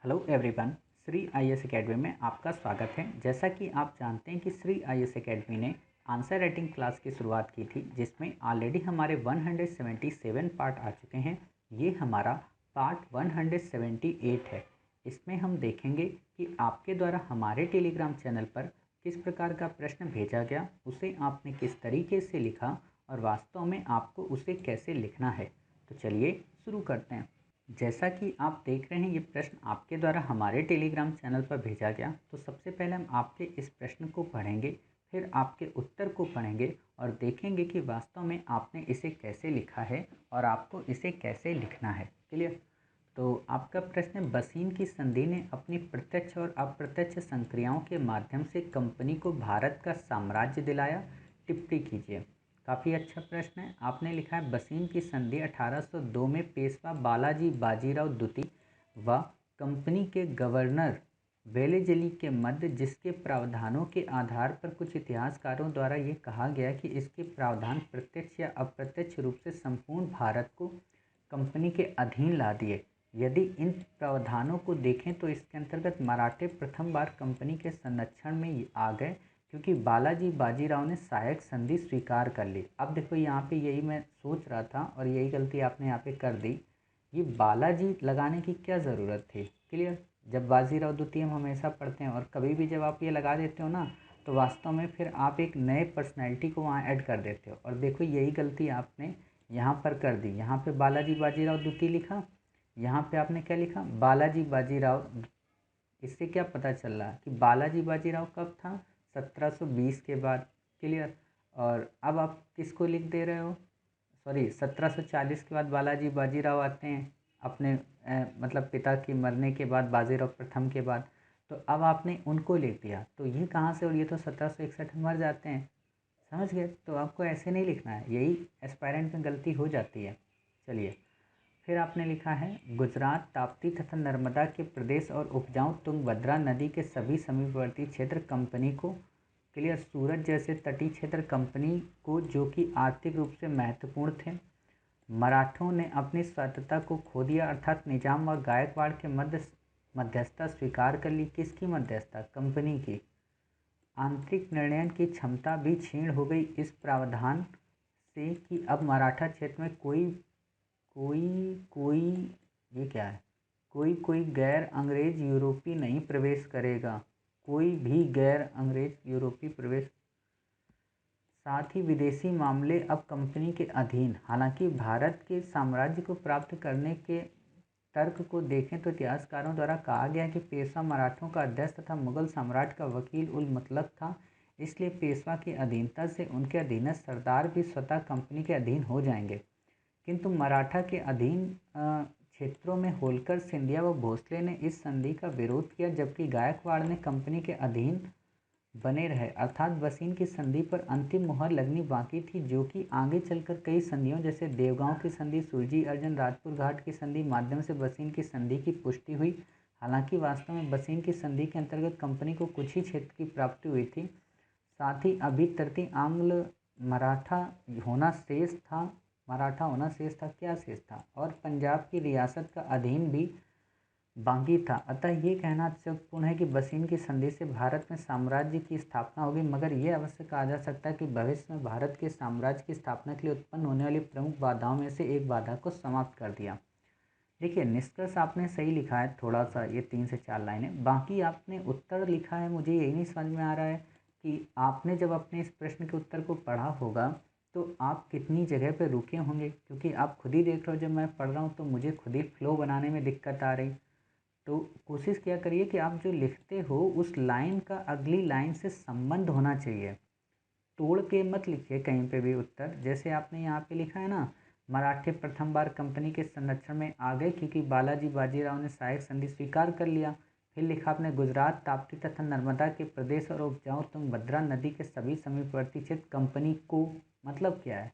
Hello everyone. Shri IAS academy में आपका स्वागत है। जैसा कि आप जानते हैं कि श्री आईएएस एकेडमी ने आंसर राइटिंग क्लास की शुरुआत की थी, जिसमें ऑलरेडी हमारे 177 पार्ट आ चुके हैं। ये हमारा पार्ट 178 है। इसमें हम देखेंगे कि आपके द्वारा हमारे टेलीग्राम चैनल पर किस प्रकार का प्रश्न भेजा गया, उसे आपने किस तरीके से लिखा और वास्तव में आपको उसे कैसे लिखना है। तो चलिए शुरू करते हैं। जैसा कि आप देख रहे हैं, ये प्रश्न आपके द्वारा हमारे टेलीग्राम चैनल पर भेजा गया। तो सबसे पहले हम आपके इस प्रश्न को पढ़ेंगे, फिर आपके उत्तर को पढ़ेंगे और देखेंगे कि वास्तव में आपने इसे कैसे लिखा है और आपको इसे कैसे लिखना है। क्लियर? तो आपका प्रश्न है, बसीन की संधि ने अपनी प्रत्यक्ष और अप्रत्यक्ष संक्रियाओं के माध्यम से कंपनी को भारत का साम्राज्य दिलाया। टिप्पणी कीजिए। काफ़ी अच्छा प्रश्न है। आपने लिखा है, बसीन की संधि 1802 में पेशवा बालाजी बाजीराव द्वितीय व कंपनी के गवर्नर वेलेजली के मध्य, जिसके प्रावधानों के आधार पर कुछ इतिहासकारों द्वारा ये कहा गया कि इसके प्रावधान प्रत्यक्ष या अप्रत्यक्ष रूप से संपूर्ण भारत को कंपनी के अधीन ला दिए। यदि इन प्रावधानों को देखें तो इसके अंतर्गत मराठे प्रथम बार कंपनी के संरक्षण में आ गए, क्योंकि बालाजी बाजीराव ने सहायक संधि स्वीकार कर ली। अब देखो, यहाँ पे यही मैं सोच रहा था और यही गलती आपने यहाँ पे कर दी। ये बालाजी लगाने की क्या ज़रूरत थी? क्लियर? जब बाजीराव द्वितीय हम हमेशा पढ़ते हैं और कभी भी जब आप ये लगा देते हो ना, तो वास्तव में फिर आप एक नए पर्सनैलिटी को वहाँ ऐड कर देते हो। और देखो, यही गलती आपने यहाँ पर कर दी। यहाँ पे बालाजी बाजीराव द्वितीय लिखा, यहाँ पे आपने क्या लिखा? बालाजी बाजीराव। इससे क्या पता चल रहा कि बालाजी बाजीराव कब था? 1720 के बाद। क्लियर? और अब आप किसको लिख दे रहे हो? सॉरी, 1740 के बाद बालाजी बाजीराव आते हैं अपने मतलब पिता के मरने के बाद, बाजीराव प्रथम के बाद। तो अब आपने उनको लिख दिया, तो ये कहाँ से? और ये तो 1761 में मर जाते हैं। समझ गए? तो आपको ऐसे नहीं लिखना है, यही एस्पायरेंट में गलती हो जाती है। चलिए, फिर आपने लिखा है, गुजरात, ताप्ती तथा नर्मदा के प्रदेश और उपजाऊ तुंगभद्रा नदी के सभी समीपवर्ती क्षेत्र कंपनी को, क्लियर, सूरत जैसे तटीय क्षेत्र कंपनी को, जो कि आर्थिक रूप से महत्वपूर्ण थे। मराठों ने अपनी स्वायत्तता को खो दिया, अर्थात निजाम और गायकवाड़ के मध्यस्थता स्वीकार कर ली। किसकी मध्यस्थता? कंपनी की। आंतरिक निर्णय की क्षमता भी क्षीण हो गई इस प्रावधान से कि अब मराठा क्षेत्र में कोई कोई ये क्या है? कोई गैर अंग्रेज यूरोपी नहीं प्रवेश करेगा। कोई भी गैर अंग्रेज यूरोपी प्रवेश। साथ ही विदेशी मामले अब कंपनी के अधीन। हालांकि भारत के साम्राज्य को प्राप्त करने के तर्क को देखें तो इतिहासकारों द्वारा कहा गया कि पेशवा मराठों का अध्यक्ष तथा मुगल सम्राट का वकील उल मतलब था, इसलिए पेशवा की अधीनता से उनके अधीनस्थ सरदार भी स्वतः कंपनी के अधीन हो जाएंगे। किंतु मराठा के अधीन क्षेत्रों में होलकर, सिंधिया व भोसले ने इस संधि का विरोध किया, जबकि गायकवाड़ ने कंपनी के अधीन बने रहे। अर्थात बसीन की संधि पर अंतिम मुहर लगनी बाकी थी, जो कि आगे चलकर कई संधियों जैसे देवगांव की संधि, सुरजी अर्जन राजपुर घाट की संधि माध्यम से बसीन की संधि की पुष्टि हुई। हालांकि वास्तव में बसीन की संधि के अंतर्गत कंपनी को कुछ ही क्षेत्र की प्राप्ति हुई थी। साथ ही अभी तृतीय आंग्ल मराठा होना शेष था। मराठा होना शेष था, क्या शेष था? और पंजाब की रियासत का अधीन भी बाकी था। अतः ये कहना अतिशयोक्तिपूर्ण है कि बसीन की संधि से भारत में साम्राज्य की स्थापना होगी, मगर यह अवश्य कहा जा सकता है कि भविष्य में भारत के साम्राज्य की स्थापना के लिए उत्पन्न होने वाली प्रमुख बाधाओं में से एक बाधा को समाप्त कर दिया। देखिए, निष्कर्ष आपने सही लिखा है, थोड़ा सा ये 3 से 4 लाइनें। बाकी आपने उत्तर लिखा है, मुझे यही नहीं समझ में आ रहा है कि आपने जब अपने इस प्रश्न के उत्तर को पढ़ा होगा तो आप कितनी जगह पे रुके होंगे, क्योंकि आप खुद ही देख रहे हो, जब मैं पढ़ रहा हूँ तो मुझे खुद ही फ्लो बनाने में दिक्कत आ रही। तो कोशिश किया करिए कि आप जो लिखते हो उस लाइन का अगली लाइन से संबंध होना चाहिए। तोड़ के मत लिखिए कहीं पे भी उत्तर। जैसे आपने यहाँ पे लिखा है ना, मराठे प्रथम बार कंपनी के संरक्षण में आ गए क्योंकि बालाजी बाजीराव ने सहायक संधि स्वीकार कर लिया। फिर लिखा आपने, गुजरात, ताप्ती तथा नर्मदा के प्रदेश और उपजाऊ तुंगभद्रा नदी के सभी समीपवर्ती क्षेत्र कंपनी को, मतलब क्या है?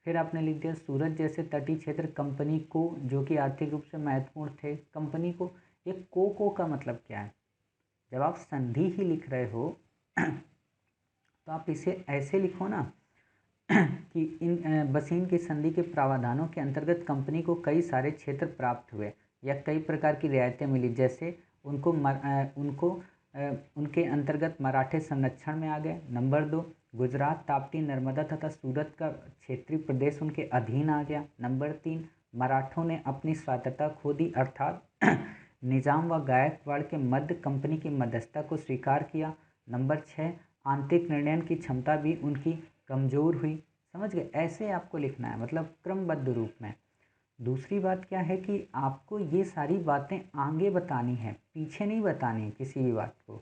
फिर आपने लिख दिया, सूरत जैसे तटीय क्षेत्र कंपनी को, जो कि आर्थिक रूप से महत्वपूर्ण थे। कंपनी को, ये को का मतलब क्या है? जब आप संधि ही लिख रहे हो तो आप इसे ऐसे लिखो ना कि इन बसीन की संधि के प्रावधानों के अंतर्गत कंपनी को कई सारे क्षेत्र प्राप्त हुए। या कई प्रकार की रियायतें मिली, जैसे उनके अंतर्गत मराठे संरक्षण में आ गए। नंबर 2, गुजरात, ताप्ती, नर्मदा तथा सूरत का क्षेत्रीय प्रदेश उनके अधीन आ गया। नंबर 3, मराठों ने अपनी स्वायत्तता खो दी, अर्थात निजाम व गायकवाड़ के मध्य कंपनी की मध्यस्थता को स्वीकार किया। नंबर 6, आंतरिक निर्णय की क्षमता भी उनकी कमज़ोर हुई। समझ गए? ऐसे आपको लिखना है, मतलब क्रमबद्ध रूप में। दूसरी बात क्या है कि आपको ये सारी बातें आगे बतानी है, पीछे नहीं बतानी है किसी भी बात को।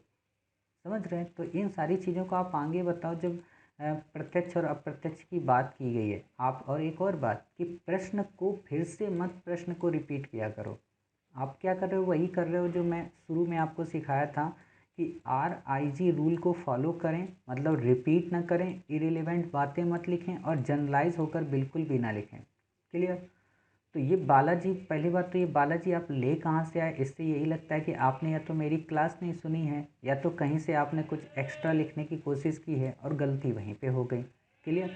समझ रहे हैं? तो इन सारी चीज़ों को आप आगे बताओ जब प्रत्यक्ष और अप्रत्यक्ष की बात की गई है। आप और एक और बात कि प्रश्न को फिर से मत प्रश्न को रिपीट किया करो। आप क्या कर रहे हो? वही कर रहे हो जो मैं शुरू में आपको सिखाया था कि RIG रूल को फॉलो करें, मतलब रिपीट ना करें, इरिलेवेंट बातें मत लिखें और जनरलाइज होकर बिल्कुल भी ना लिखें। क्लियर? तो ये बालाजी, पहली बात तो ये बालाजी आप ले कहाँ से आए? इससे यही लगता है कि आपने या तो मेरी क्लास नहीं सुनी है या तो कहीं से आपने कुछ एक्स्ट्रा लिखने की कोशिश की है और गलती वहीं पे हो गई। क्लियर?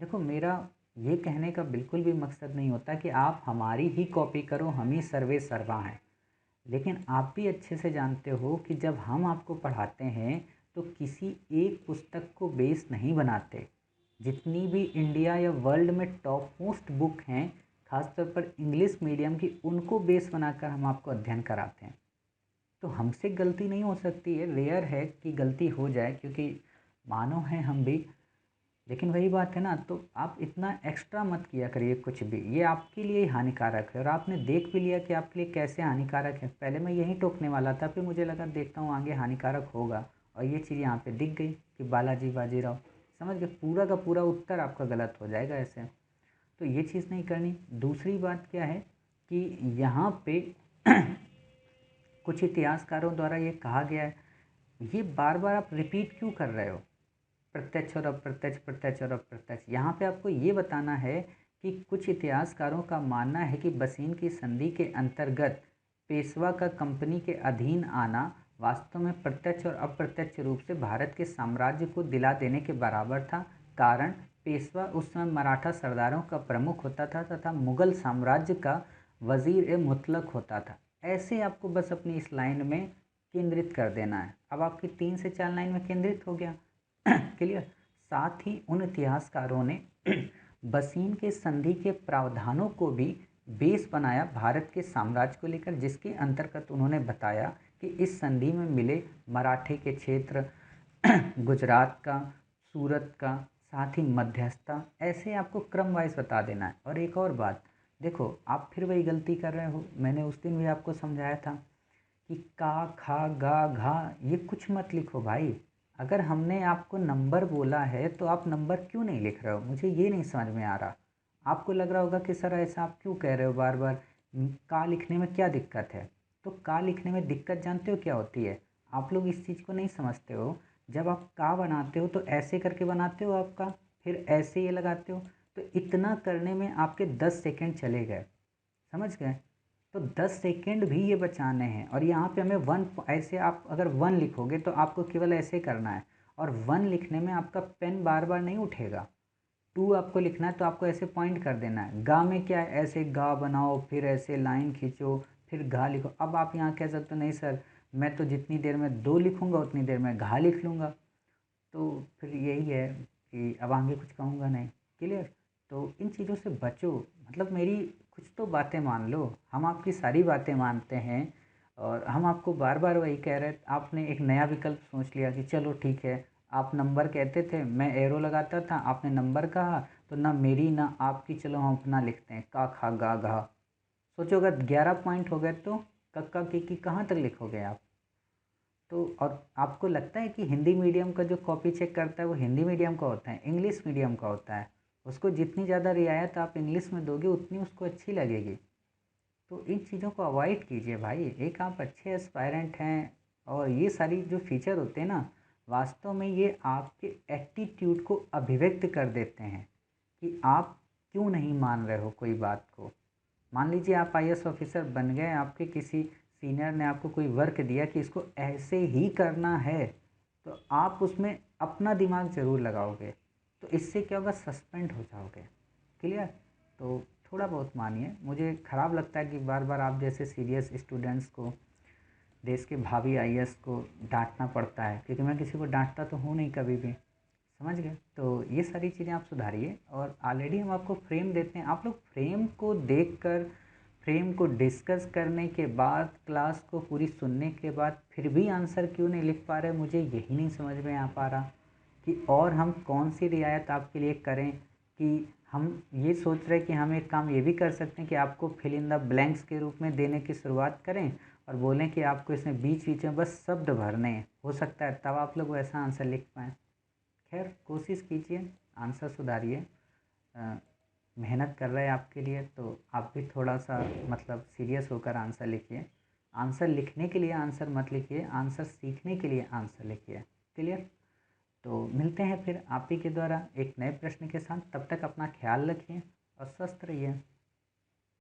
देखो, मेरा ये कहने का बिल्कुल भी मकसद नहीं होता कि आप हमारी ही कॉपी करो, हम ही सर्वे सर्वा हैं। लेकिन आप भी अच्छे से जानते हो कि जब हम आपको पढ़ाते हैं तो किसी एक पुस्तक को बेस नहीं बनाते। जितनी भी इंडिया या वर्ल्ड में टॉप मोस्ट बुक हैं, खासतौर पर इंग्लिश मीडियम की, उनको बेस बनाकर हम आपको अध्ययन कराते हैं। तो हमसे गलती नहीं हो सकती है, रेयर है कि गलती हो जाए, क्योंकि मानव हैं हम भी। लेकिन वही बात है ना, तो आप इतना एक्स्ट्रा मत किया करिए कुछ भी, ये आपके लिए हानिकारक है। और आपने देख भी लिया कि आपके लिए कैसे हानिकारक है। पहले मैं यही टोकने वाला था, फिर मुझे लगा देखता हूँ आगे हानिकारक होगा, और ये चीज़ यहाँ पे दिख गई कि बालाजी बाजीराव। समझ गए? पूरा का पूरा उत्तर आपका गलत हो जाएगा ऐसे। तो ये चीज़ नहीं करनी। दूसरी बात क्या है कि यहाँ पे कुछ इतिहासकारों द्वारा ये कहा गया है, ये बार बार आप रिपीट क्यों कर रहे हो? प्रत्यक्ष और अप्रत्यक्ष, प्रत्यक्ष और अप्रत्यक्ष। यहाँ पे आपको ये बताना है कि कुछ इतिहासकारों का मानना है कि बसीन की संधि के अंतर्गत पेशवा का कंपनी के अधीन आना वास्तव में प्रत्यक्ष और अप्रत्यक्ष रूप से भारत के साम्राज्य को दिला देने के बराबर था। कारण पेशवा उस समय मराठा सरदारों का प्रमुख होता था तथा मुगल साम्राज्य का वजीर ए मुतलक होता था। ऐसे आपको बस अपनी इस लाइन में केंद्रित कर देना है। अब आपकी 3 से 4 लाइन में केंद्रित हो गया। क्लियर? साथ ही उन इतिहासकारों ने बसीन के संधि के प्रावधानों को भी बेस बनाया भारत के साम्राज्य को लेकर, जिसके अंतर्गत उन्होंने बताया कि इस संधि में मिले मराठे के क्षेत्र, गुजरात का, सूरत का, साथ ही मध्यस्थता, ऐसे आपको क्रम वाइज बता देना है। और एक और बात, देखो आप फिर वही गलती कर रहे हो। मैंने उस दिन भी आपको समझाया था कि का, खा, गा, घा, ये कुछ मत लिखो भाई। अगर हमने आपको नंबर बोला है तो आप नंबर क्यों नहीं लिख रहे हो? मुझे ये नहीं समझ में आ रहा। आपको लग रहा होगा कि सर ऐसा आप क्यों कह रहे हो बार बार, का लिखने में क्या दिक्कत है? तो का लिखने में दिक्कत जानते हो क्या होती है? आप लोग इस चीज़ को नहीं समझते हो। जब आप का बनाते हो तो ऐसे करके बनाते हो आपका, फिर ऐसे ये लगाते हो, तो इतना करने में आपके 10 सेकेंड चले गए। समझ गए? तो 10 सेकेंड भी ये बचाने हैं। और यहाँ पे हमें वन, ऐसे आप अगर 1 लिखोगे तो आपको केवल ऐसे करना है, और 1 लिखने में आपका पेन बार बार नहीं उठेगा। 2 आपको लिखना है तो आपको ऐसे पॉइंट कर देना है। गा में क्या है, ऐसे गा बनाओ, फिर ऐसे लाइन खींचो, फिर घा लिखो। अब आप यहाँ कह सकते हो नहीं सर, मैं तो जितनी देर में 2 लिखूँगा उतनी देर में घा लिख लूँगा। तो फिर यही है कि अब आगे कुछ कहूँगा नहीं। क्लियर? तो इन चीज़ों से बचो, मतलब मेरी कुछ तो बातें मान लो। हम आपकी सारी बातें मानते हैं और हम आपको बार बार वही कह रहे हैं। आपने एक नया विकल्प सोच लिया कि चलो ठीक है, आप नंबर कहते थे, मैं एरो लगाता था, आपने नंबर कहा, तो ना मेरी ना आपकी, चलो हम अपना लिखते हैं, का, खा, गा, घा। सोचो अगर 11 पॉइंट हो गए तो कक्का की कहाँ तक लिखोगे आप? तो और आपको लगता है कि हिंदी मीडियम का जो कॉपी चेक करता है वो हिंदी मीडियम का होता है, इंग्लिश मीडियम का होता है? उसको जितनी ज़्यादा रियायत आप इंग्लिश में दोगे उतनी उसको अच्छी लगेगी। तो इन चीज़ों को अवॉइड कीजिए भाई। एक आप अच्छे एस्पायरेंट हैं, और ये सारी जो फीचर होते हैं ना, वास्तव में ये आपके एटीट्यूड को अभिव्यक्त कर देते हैं कि आप क्यों नहीं मान रहे हो कोई बात को। मान लीजिए आप IAS ऑफिसर बन गए, आपके किसी सीनियर ने आपको कोई वर्क दिया कि इसको ऐसे ही करना है, तो आप उसमें अपना दिमाग ज़रूर लगाओगे। तो इससे क्या होगा, सस्पेंड हो जाओगे। क्लियर? तो थोड़ा बहुत मानिए। मुझे ख़राब लगता है कि बार बार आप जैसे सीरियस स्टूडेंट्स को, देश के भावी आईएएस को डांटना पड़ता है, क्योंकि मैं किसी को डांटता तो हूँ नहीं कभी भी, समझ गए। तो ये सारी चीज़ें आप सुधारिए। और ऑलरेडी हम आपको फ्रेम देते हैं, आप लोग फ्रेम को देखकर, फ्रेम को डिस्कस करने के बाद, क्लास को पूरी सुनने के बाद फिर भी आंसर क्यों नहीं लिख पा रहे, मुझे यही नहीं समझ में आ पा रहा कि और हम कौन सी रियायत आपके लिए करें। कि हम ये सोच रहे कि हम एक काम ये भी कर सकते हैं कि आपको फिल इन द ब्लैंक्स के रूप में देने की शुरुआत करें और बोलें कि आपको इसमें बीच बीच में बस शब्द भरने हैं, हो सकता है तब आप लोग वैसा आंसर लिख पाएँ। खैर कोशिश कीजिए, आंसर सुधारिए। मेहनत कर रहे हैं आपके लिए, तो आप भी थोड़ा सा मतलब सीरियस होकर आंसर लिखिए। आंसर लिखने के लिए आंसर मत लिखिए, आंसर सीखने के लिए आंसर लिखिए। क्लियर? तो मिलते हैं फिर आप ही के द्वारा एक नए प्रश्न के साथ। तब तक अपना ख्याल रखिए और स्वस्थ रहिए।